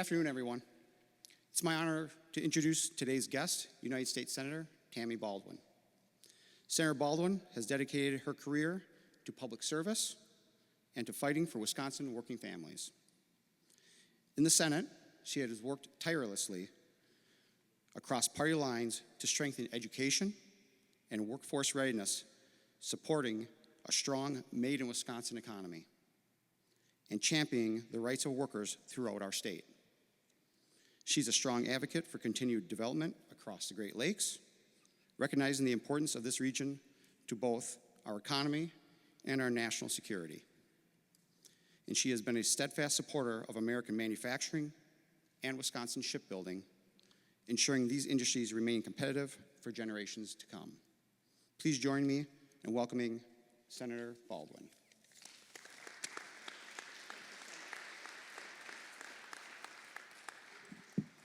afternoon, everyone. It's my honor to introduce today's guest, United States Senator Tammy Baldwin. Senator Baldwin has dedicated her career to public service and to fighting for Wisconsin working families. In the Senate, she has worked tirelessly across party lines to strengthen education and workforce readiness, supporting a strong made-in-Wisconsin economy and championing the rights of workers throughout our state. She's a strong advocate for continued development across the Great Lakes, recognizing the importance of this region to both our economy and our national security. And she has been a steadfast supporter of American manufacturing and Wisconsin shipbuilding, ensuring these industries remain competitive for generations to come. Please join me in welcoming Senator Baldwin.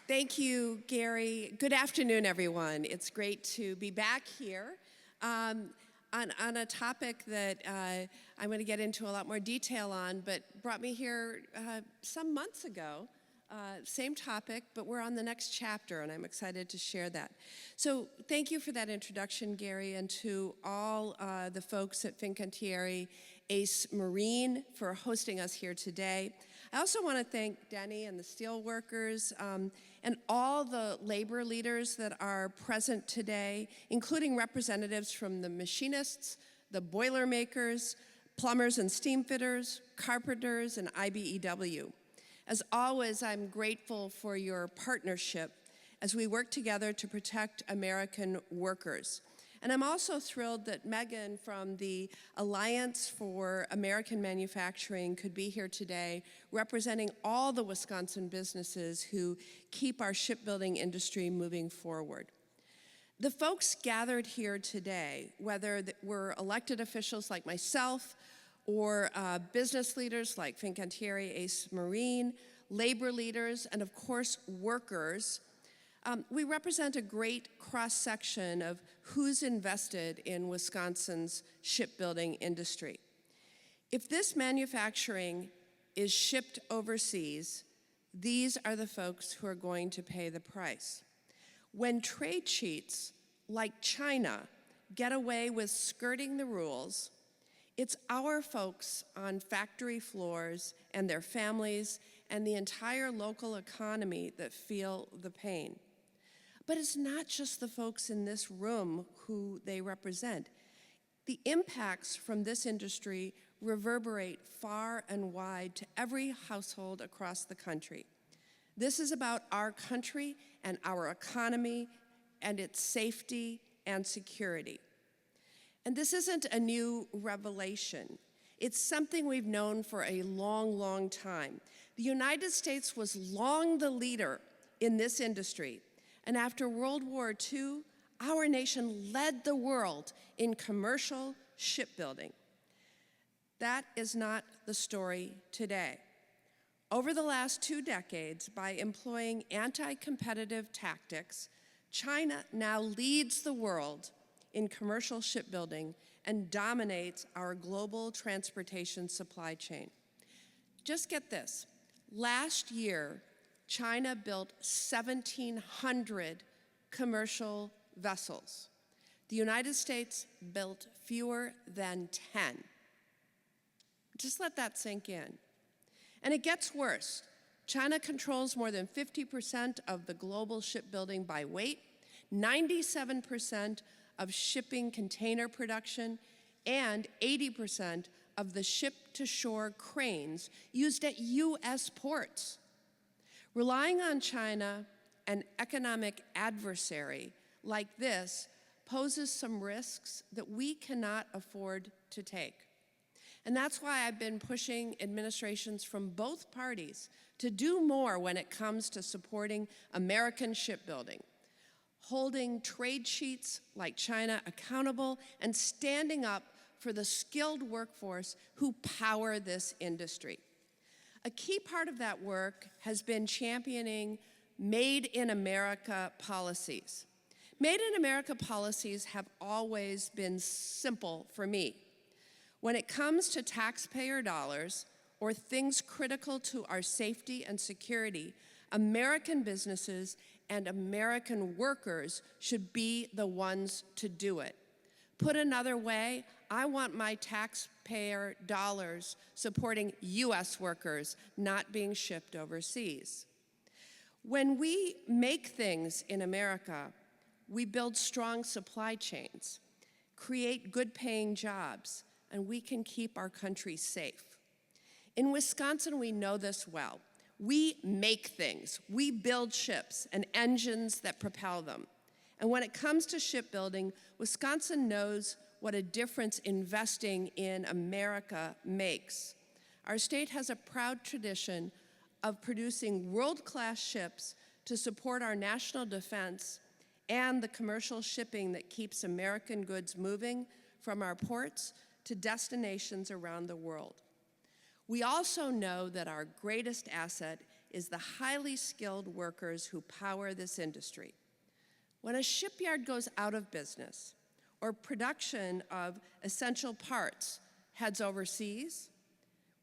Thank you, Gary. Good afternoon, everyone. It's great to be back here on a topic that I'm going to get into a lot more detail on, but brought me here some months ago. Same topic, but we're on the next chapter, and I'm excited to share that. So thank you for that introduction, Gary, and to all the folks at Fincantieri, Ace Marine, for hosting us here today. I also want to thank Denny and the Steelworkers and all the labor leaders that are present today, including representatives from the machinists, the boilermakers, plumbers and steam fitters, carpenters, and IBEW. As always, I'm grateful for your partnership as we work together to protect American workers. And I'm also thrilled that Meghan from the Alliance for American Manufacturing could be here today, representing all the Wisconsin businesses who keep our shipbuilding industry moving forward. The folks gathered here today, whether we're elected officials like myself, or business leaders like Fincantieri, Ace Marine, labor leaders, and of course, workers. We represent a great cross-section of who's invested in Wisconsin's shipbuilding industry. If this manufacturing is shipped overseas, these are the folks who are going to pay the price. When trade cheats like China get away with skirting the rules, it's our folks on factory floors and their families and the entire local economy that feel the pain. But it's not just the folks in this room who they represent. The impacts from this industry reverberate far and wide to every household across the country. This is about our country and our economy and its safety and security. And this isn't a new revelation. It's something we've known for a long, long time. The United States was long the leader in this industry. And after World War II, our nation led the world in commercial shipbuilding. That is not the story today. Over the last 2 decades, by employing anti-competitive tactics, China now leads the world in commercial shipbuilding and dominates our global transportation supply chain. Just get this. Last year, China built 1,700 commercial vessels. The United States built fewer than 10. Just let that sink in. And it gets worse. China controls more than 50% of the global shipbuilding by weight, 97% of shipping container production, and 80% of the ship-to-shore cranes used at U.S. ports. Relying on China, an economic adversary like this, poses some risks that we cannot afford to take. And that's why I've been pushing administrations from both parties to do more when it comes to supporting American shipbuilding, holding trade cheats like China accountable, and standing up for the skilled workforce who power this industry. A key part of that work has been championing Made in America policies. Made in America policies have always been simple for me. When it comes to taxpayer dollars or things critical to our safety and security, American businesses and American workers should be the ones to do it. Put another way, I want my taxpayer dollars supporting U.S. workers, not being shipped overseas. When we make things in America, we build strong supply chains, create good-paying jobs, and we can keep our country safe. In Wisconsin, we know this well. We make things. We build ships and engines that propel them. And when it comes to shipbuilding, Wisconsin knows what a difference investing in America makes. Our state has a proud tradition of producing world-class ships to support our national defense and the commercial shipping that keeps American goods moving from our ports to destinations around the world. We also know that our greatest asset is the highly skilled workers who power this industry. When a shipyard goes out of business or production of essential parts heads overseas,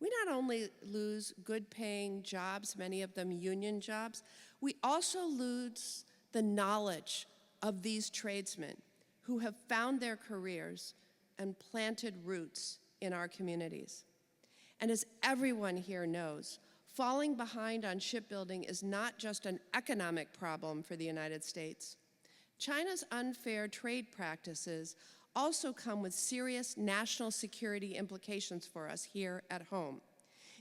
we not only lose good-paying jobs, many of them union jobs, we also lose the knowledge of these tradesmen who have found their careers and planted roots in our communities. And as everyone here knows, falling behind on shipbuilding is not just an economic problem for the United States. China's unfair trade practices also come with serious national security implications for us here at home.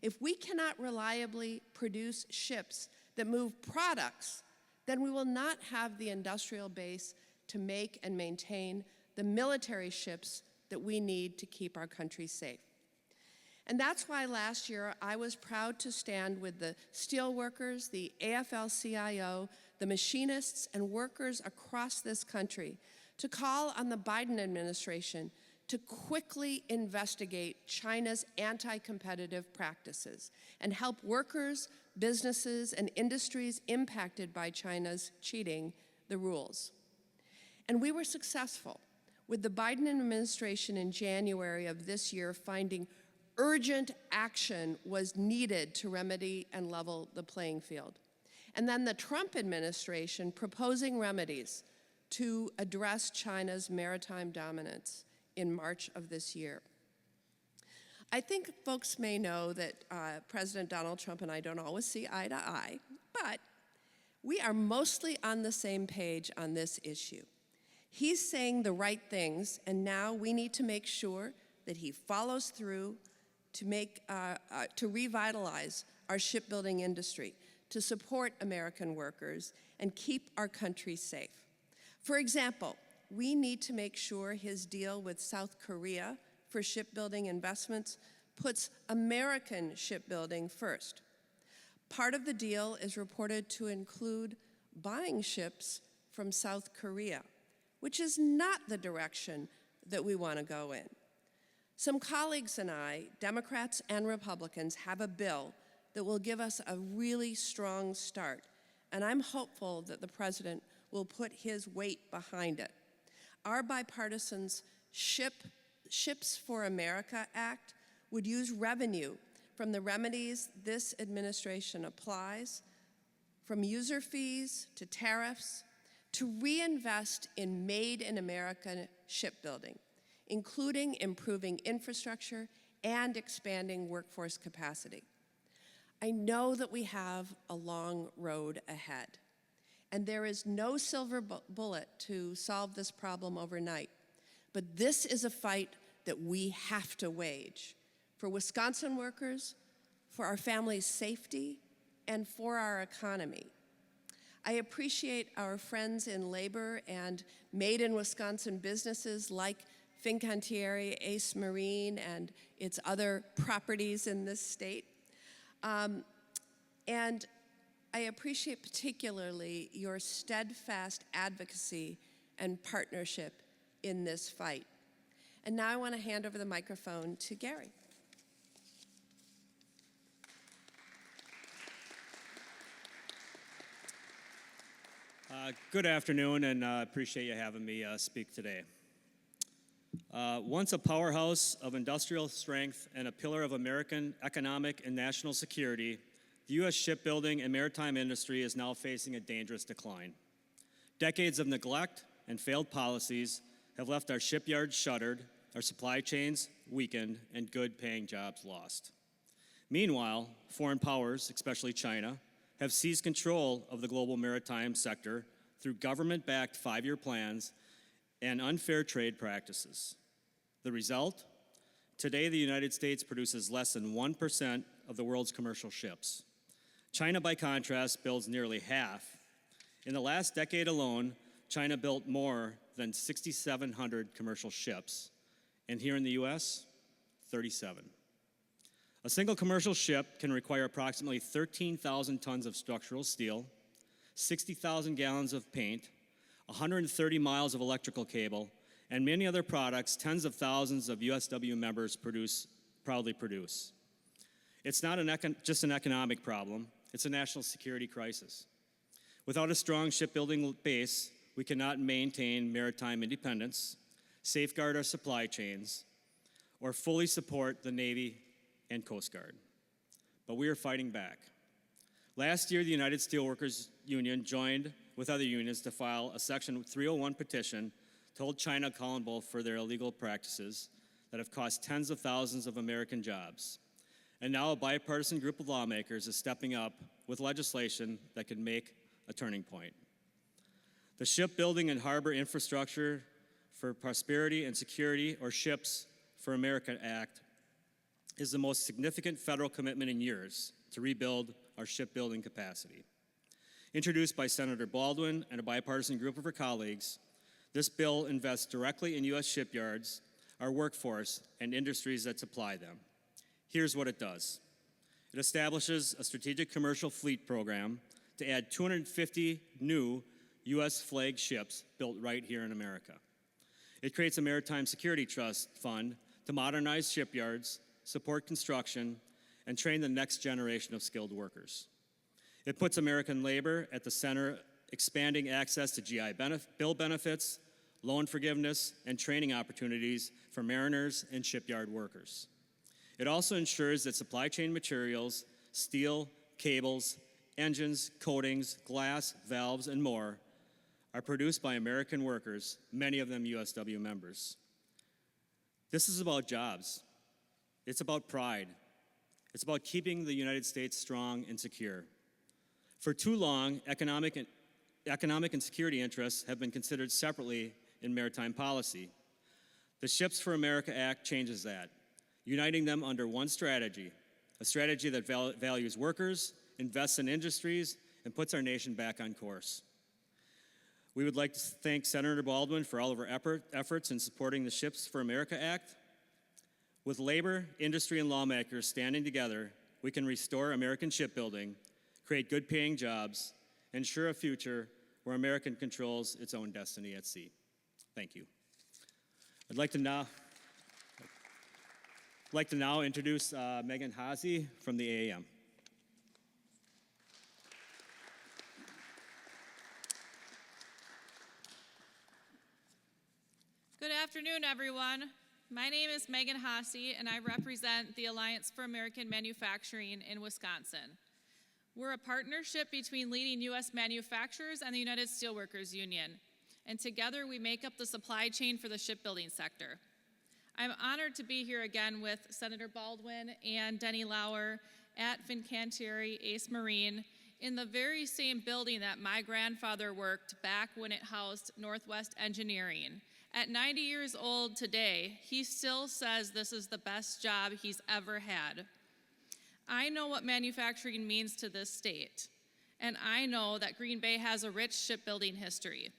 If we cannot reliably produce ships that move products, then we will not have the industrial base to make and maintain the military ships that we need to keep our country safe. And that's why last year I was proud to stand with the steelworkers, the AFL-CIO, the machinists, and workers across this country to call on the Biden administration to quickly investigate China's anti-competitive practices and help workers, businesses, and industries impacted by China's cheating the rules. And we were successful, with the Biden administration in January of this year finding urgent action was needed to remedy and level the playing field. And then the Trump administration proposing remedies to address China's maritime dominance in March of this year. I think folks may know that President Donald Trump and I don't always see eye to eye, but we are mostly on the same page on this issue. He's saying the right things, and now we need to make sure that he follows through to revitalize our shipbuilding industry, to support American workers, and keep our country safe. For example, we need to make sure his deal with South Korea for shipbuilding investments puts American shipbuilding first. Part of the deal is reported to include buying ships from South Korea, which is not the direction that we want to go in. Some colleagues and I, Democrats and Republicans, have a bill that will give us a really strong start, and I'm hopeful that the President will put his weight behind it. Our bipartisan Ships for America Act would use revenue from the remedies this administration applies, from user fees to tariffs, to reinvest in made-in-America shipbuilding, including improving infrastructure and expanding workforce capacity. I know that we have a long road ahead, and there is no silver bullet to solve this problem overnight. But this is a fight that we have to wage for Wisconsin workers, for our families' safety, and for our economy. I appreciate our friends in labor and Made in Wisconsin businesses like Fincantieri, Ace Marine, and its other properties in this state. And I appreciate particularly your steadfast advocacy and partnership in this fight. And now I want to hand over the microphone to Gary. Good afternoon, and appreciate you having me speak today. Once a powerhouse of industrial strength and a pillar of American economic and national security, the U.S. shipbuilding and maritime industry is now facing a dangerous decline. Decades of neglect and failed policies have left our shipyards shuttered, our supply chains weakened, and good-paying jobs lost. Meanwhile, foreign powers, especially China, have seized control of the global maritime sector through government-backed 5-year plans and unfair trade practices. The result? Today, the United States produces less than 1% of the world's commercial ships. China, by contrast, builds nearly half. In the last decade alone, China built more than 6,700 commercial ships, and here in the U.S., 37. A single commercial ship can require approximately 13,000 tons of structural steel, 60,000 gallons of paint, 130 miles of electrical cable, and many other products tens of thousands of USW members proudly produce. It's not just an economic problem, it's a national security crisis. Without a strong shipbuilding base, we cannot maintain maritime independence, safeguard our supply chains, or fully support the Navy and Coast Guard. But we are fighting back. Last year, the United Steelworkers Union joined with other unions to file a Section 301 petition to hold China accountable for their illegal practices that have cost tens of thousands of American jobs. And now a bipartisan group of lawmakers is stepping up with legislation that could make a turning point. The Shipbuilding and Harbor Infrastructure for Prosperity and Security, or SHIPS for America Act, is the most significant federal commitment in years to rebuild our shipbuilding capacity. Introduced by Senator Baldwin and a bipartisan group of her colleagues, this bill invests directly in U.S. shipyards, our workforce, and industries that supply them. Here's what it does. It establishes a strategic commercial fleet program to add 250 new U.S. flagged ships built right here in America. It creates a maritime security trust fund to modernize shipyards, support construction, and train the next generation of skilled workers. It puts American labor at the center, expanding access to GI Bill benefits, loan forgiveness, and training opportunities for mariners and shipyard workers. It also ensures that supply chain materials, steel, cables, engines, coatings, glass, valves, and more are produced by American workers, many of them USW members. This is about jobs. It's about pride. It's about keeping the United States strong and secure. For too long, economic and security interests have been considered separately in maritime policy. The Ships for America Act changes that, uniting them under one strategy, a strategy that values workers, invests in industries, and puts our nation back on course. We would like to thank Senator Baldwin for all of her efforts in supporting the Ships for America Act. With labor, industry, and lawmakers standing together, we can restore American shipbuilding, create good-paying jobs, and ensure a future where America controls its own destiny at sea. Thank you. I'd like to now introduce Meghan Hasse from the AAM. Good afternoon, everyone. My name is Meghan Hasse, and I represent the Alliance for American Manufacturing in Wisconsin. We're a partnership between leading U.S. manufacturers and the United Steelworkers Union, and together we make up the supply chain for the shipbuilding sector. I'm honored to be here again with Senator Baldwin and Denny Lauer at Fincantieri Ace Marine in the very same building that my grandfather worked back when it housed Northwest Engineering. At 90 years old today, he still says this is the best job he's ever had. I know what manufacturing means to this state, and I know that Green Bay has a rich shipbuilding history.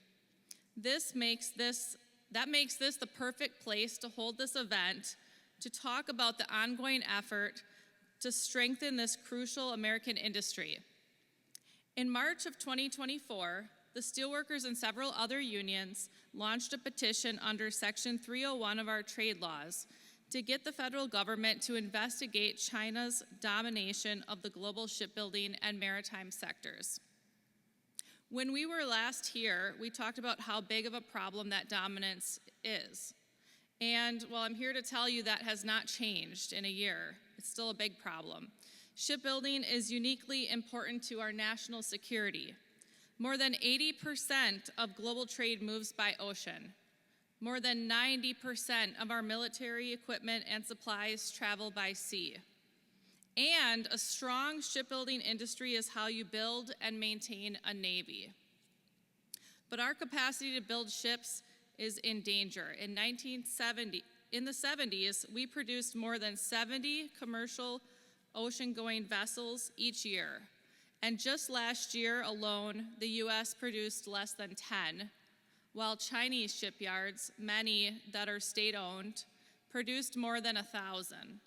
That makes this the perfect place to hold this event, to talk about the ongoing effort to strengthen this crucial American industry. In March of 2024, the Steelworkers and several other unions launched a petition under Section 301 of our trade laws to get the federal government to investigate China's domination of the global shipbuilding and maritime sectors. When we were last here, we talked about how big of a problem that dominance is. And well, I'm here to tell you that has not changed in a year. It's still a big problem. Shipbuilding is uniquely important to our national security. More than 80% of global trade moves by ocean. More than 90% of our military equipment and supplies travel by sea. And a strong shipbuilding industry is how you build and maintain a navy. But our capacity to build ships is in danger. In the 70s, we produced more than 70 commercial ocean-going vessels each year. And just last year alone, the US produced less than 10, while Chinese shipyards, many that are state-owned, produced more than 1,000.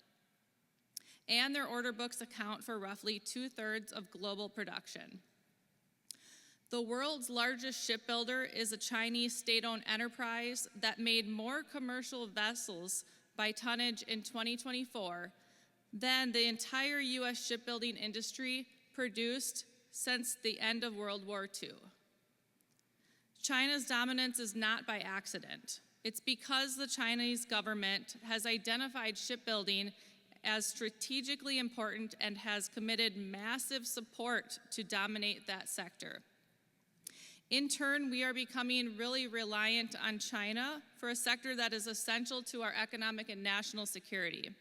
And their order books account for roughly 2/3 of global production. The world's largest shipbuilder is a Chinese state-owned enterprise that made more commercial vessels by tonnage in 2024 than the entire US shipbuilding industry produced since the end of World War II. China's dominance is not by accident. It's because the Chinese government has identified shipbuilding as strategically important and has committed massive support to dominate that sector. In turn, we are becoming really reliant on China for a sector that is essential to our economic and national security.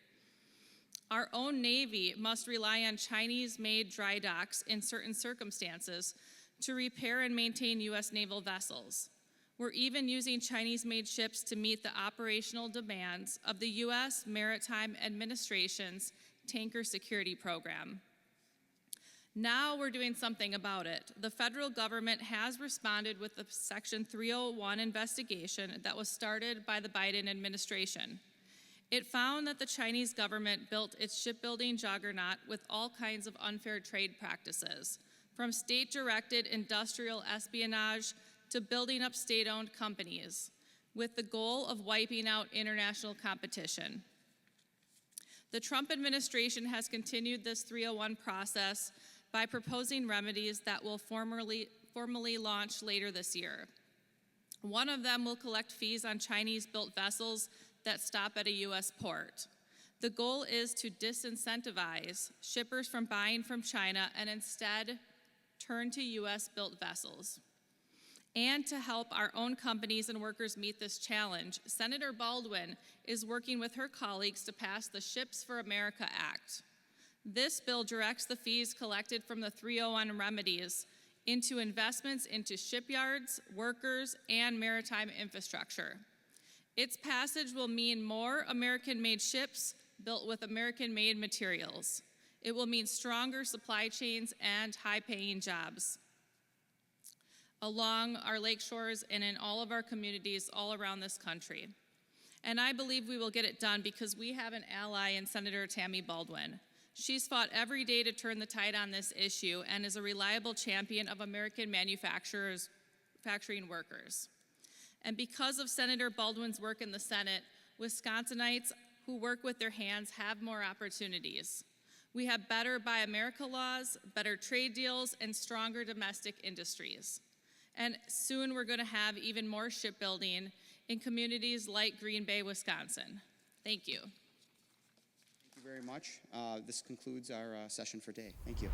Our own Navy must rely on Chinese-made dry docks in certain circumstances to repair and maintain US naval vessels. We're even using Chinese-made ships to meet the operational demands of the US Maritime Administration's Tanker Security Program. Now we're doing something about it. The federal government has responded with the Section 301 investigation that was started by the Biden administration. It found that the Chinese government built its shipbuilding juggernaut with all kinds of unfair trade practices, from state-directed industrial espionage to building up state-owned companies, with the goal of wiping out international competition. The Trump administration has continued this 301 process by proposing remedies that will formally launch later this year. One of them will collect fees on Chinese-built vessels that stop at a US port. The goal is to disincentivize shippers from buying from China and instead turn to US-built vessels. And to help our own companies and workers meet this challenge, Senator Baldwin is working with her colleagues to pass the Ships for America Act. This bill directs the fees collected from the 301 remedies into investments into shipyards, workers, and maritime infrastructure. Its passage will mean more American-made ships built with American-made materials. It will mean stronger supply chains and high-paying jobs along our lake shores and in all of our communities all around this country. And I believe we will get it done because we have an ally in Senator Tammy Baldwin. She's fought every day to turn the tide on this issue and is a reliable champion of American manufacturing workers. And because of Senator Baldwin's work in the Senate, Wisconsinites who work with their hands have more opportunities. We have better Buy America laws, better trade deals, and stronger domestic industries. And soon we're going to have even more shipbuilding in communities like Green Bay, Wisconsin. Thank you. Thank you very much. This concludes our session for today. Thank you.